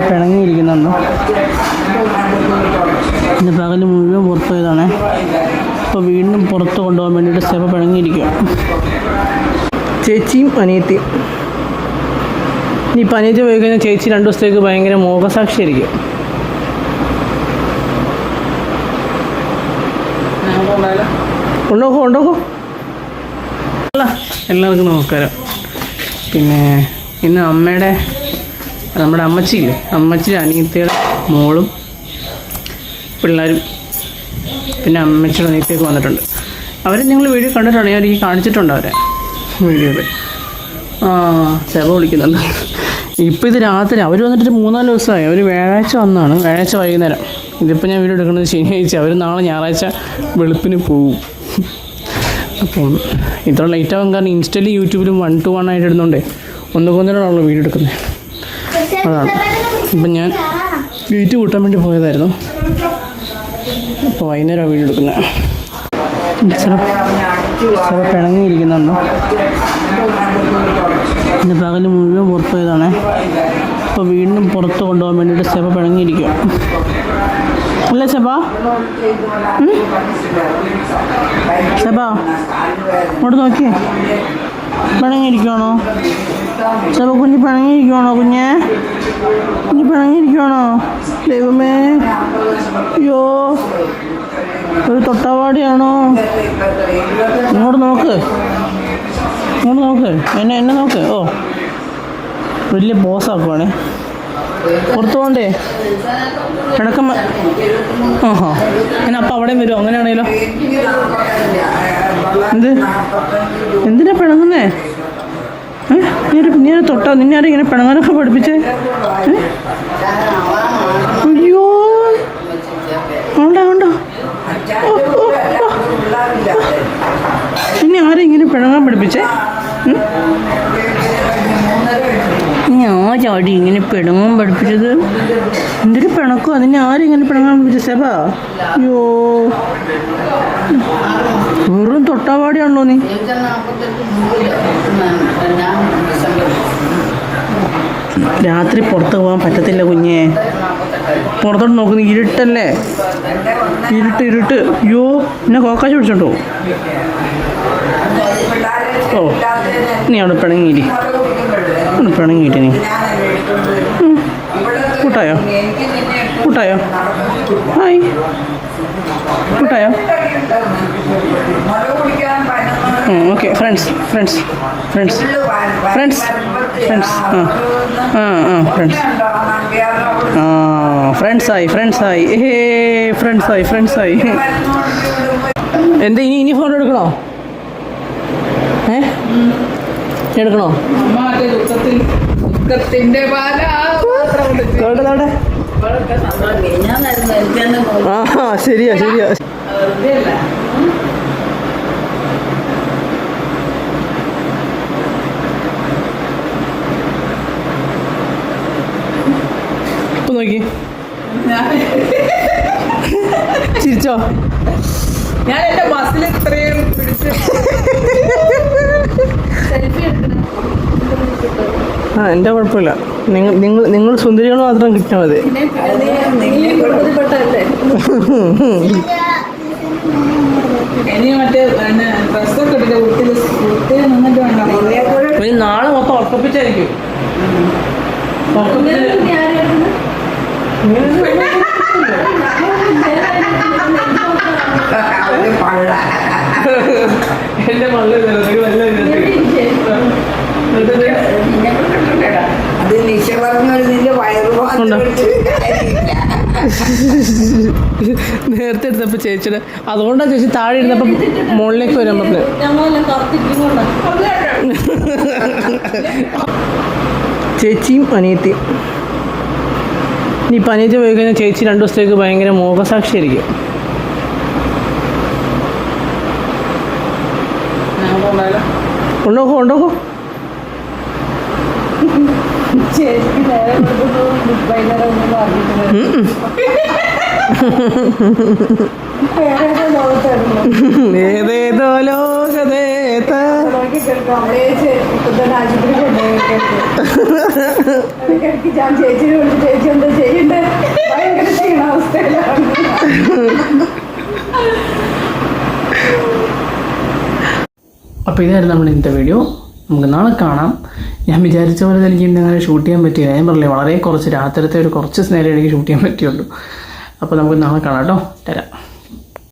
പിണങ്ങിയിരിക്കുന്നുണ്ടോ? ഇന്ന് പകല് മുഴുവൻ പുറത്ത് പോയതാണേ. അപ്പോൾ വീണ്ടും പുറത്ത് കൊണ്ടുപോകാൻ വേണ്ടിയിട്ട് സെബ പിണങ്ങിയിരിക്കുക. ചേച്ചിയും അനിയത്തിയും. ഇനിയിപ്പോൾ അനിയത്തി പോയി കഴിഞ്ഞാൽ ചേച്ചി 2 ദിവസത്തേക്ക് ഭയങ്കര മോഹസാക്ഷിയായിരിക്കും. ഉണ്ടോക്കോ അല്ല, എല്ലാവർക്കും നമസ്കാരം. പിന്നെ ഇന്ന് നമ്മുടെ അമ്മച്ചിയില്ലേ, അമ്മച്ചിയുടെ അനിയത്തിയുടെ മോളും പിള്ളേരും പിന്നെ അമ്മച്ചിയുടെ അനിയത്തിയൊക്കെ വന്നിട്ടുണ്ട്. അവർ നിങ്ങൾ വീഡിയോ കണ്ടിട്ടുണ്ട്, ഞാൻ എനിക്ക് കാണിച്ചിട്ടുണ്ട് അവരെ വീഡിയോയിൽ. സെബ വിളിക്കുന്നുണ്ട്. ഇപ്പോൾ ഇത് രാത്രി അവർ വന്നിട്ട് 3-4 ദിവസമായി. അവർ വ്യാഴാഴ്ച വന്നതാണ്, വ്യാഴാഴ്ച വൈകുന്നേരം. ഇതിപ്പോൾ ഞാൻ വീഡിയോ എടുക്കുന്നത് ശനിയാഴ്ച. അവർ നാളെ ഞായറാഴ്ച വെളുപ്പിന് പോവും. അപ്പം ഇത്ര ലേറ്റ് ആകും, കാരണം ഇൻസ്റ്റയിലും യൂട്യൂബിലും 1-to-1 ആയിട്ട് ഇടുന്നുണ്ടേ ഒന്നുകൊന്നിട്ടാണല്ലോ വീഡിയോ എടുക്കുന്നത്. അതാണ്. ഇപ്പം ഞാൻ വെയിറ്റ് കൂട്ടാൻ വേണ്ടി പോയതായിരുന്നു. അപ്പോൾ വൈകുന്നേരമാണ് വീഡിയോ എടുക്കുന്നത്. സെബ പിണങ്ങിയിരിക്കുന്നുണ്ടോ? ഇന്ന് പകല് മുഴുവൻ പുറത്ത് പോയതാണേ. അപ്പോൾ വീണ്ടും പുറത്ത് കൊണ്ടുപോകാൻ വേണ്ടിയിട്ട് സെബ പിണങ്ങിയിരിക്കുക. അല്ലേ സെബ? സെബ ഇങ്ങോട്ട് നോക്കിയേ, പിണങ്ങിയിരിക്കുവാണോ? സെബ കുഞ്ഞ് പിണങ്ങിയിരിക്കുവാണോ? കുഞ്ഞ് പിണങ്ങിയിരിക്കുവാണോ? ദൈവമേ, അയ്യോ, ഒരു തൊട്ടാവാടിയാണോ? ഇങ്ങോട്ട് നോക്ക്, എന്നെ നോക്ക്. ഓ, വലിയ ബോസാക്കുവാണേ. പുറത്തു പോകണ്ടേ? കിടക്കമ്മ. ആഹാ, ഞാൻ അപ്പം അവിടെയും വരുമോ? അങ്ങനെയാണേലോ. എന്തിനാ പിണങ്ങുന്നേ? നീ തൊട്ടാ നിന്നെ ആരും ഇങ്ങനെ പിണങ്ങാനൊക്കെ പഠിപ്പിച്ചേ? അയ്യോ, ഉണ്ടോ ഇനി ആരും ഇങ്ങനെ പിണങ്ങാൻ പഠിപ്പിച്ചേ? ആരാടി ഇങ്ങനെ പിണങ്ങാൻ പഠിപ്പിച്ചത്? എന്തൊരു പിണക്കോ, അതിനെ ആരും ഇങ്ങനെ പിണങ്ങാൻ പഠിപ്പിച്ച സെബ? അയ്യോ, വെറും തൊട്ടാവാടിയാണല്ലോ നീ. രാത്രി പുറത്ത് പോകാൻ പറ്റത്തില്ല കുഞ്ഞേ. പുറത്തോട്ട് നോക്കുന്നു, ഇരുട്ടല്ലേ, ഇരുട്ട്. അയ്യോ, എന്നെ കോക്കാശ് പിടിച്ചോണ്ടോ? ഓ, നീ അവിടെ പിണങ്ങിയിരി നീ. കൂട്ടായോ? ഹായ്, കൂട്ടായോ? Okay, friends. ഫ്രണ്ട്സായി. എന്താ ഇനി ഫോട്ടോ എടുക്കണോ? എടുക്കണോ? ശരിയാ. ഇപ്പൊ നോക്കി ചിരിച്ചോ? ഞാൻ എന്റെ ബസ്സിൽ ഇത്രയും പിടിച്ച് എൻ്റെ കുഴപ്പമില്ല. നിങ്ങൾ സുന്ദരികൾ മാത്രം കിട്ടിയാൽ മതി. നാളെ മൊത്തം ഉറപ്പിച്ചായിരിക്കും. എന്റെ മള്ള നേരത്തെ എടുത്തപ്പോ ചേച്ചിയുടെ അതുകൊണ്ടാ ചേച്ചി താഴെ ഇരുന്നപ്പോ മുകളിലേക്ക് വരാൻ പറഞ്ഞത്. ചേച്ചിയും അനിയത്തിയും. ഇനിയിപ്പോൾ അനിയത്തി പോയി കഴിഞ്ഞാൽ ചേച്ചി 2 ദിവസത്തേക്ക് ഭയങ്കര മോഹസാക്ഷിയായിരിക്കും. ഉണ്ടോക്കോ വേറെ ലോകത്തായിരുന്നു ഏതേതോ ലോകദേത. നോക്കി കേൾക്കാം അവളെ ഇപ്പം തന്നെ ആശുപത്രി കൊണ്ടുപോയി ഞാൻ ചേച്ചിനെ വിളിച്ച് ചേച്ചി എന്താ ചെയ്യണ്ടേ ഭയങ്കര ക്ഷീണാവസ്ഥയിലാണ്. അപ്പോൾ ഇതായിരുന്നു നമ്മുടെ ഇന്നത്തെ വീഡിയോ. നമുക്ക് നാളെ കാണാം. ഞാൻ വിചാരിച്ച പോലെ എനിക്ക് ഇന്ന് അങ്ങനെ ഷൂട്ട് ചെയ്യാൻ പറ്റിയില്ല. ഞാൻ പറഞ്ഞില്ലേ വളരെ കുറച്ച് രാത്രിത്തെ ഒരു കുറച്ച് നേരം എനിക്ക് ഷൂട്ട് ചെയ്യാൻ പറ്റിയുള്ളൂ. അപ്പോൾ നമുക്ക് നാളെ കാണാം കേട്ടോ. തരാം.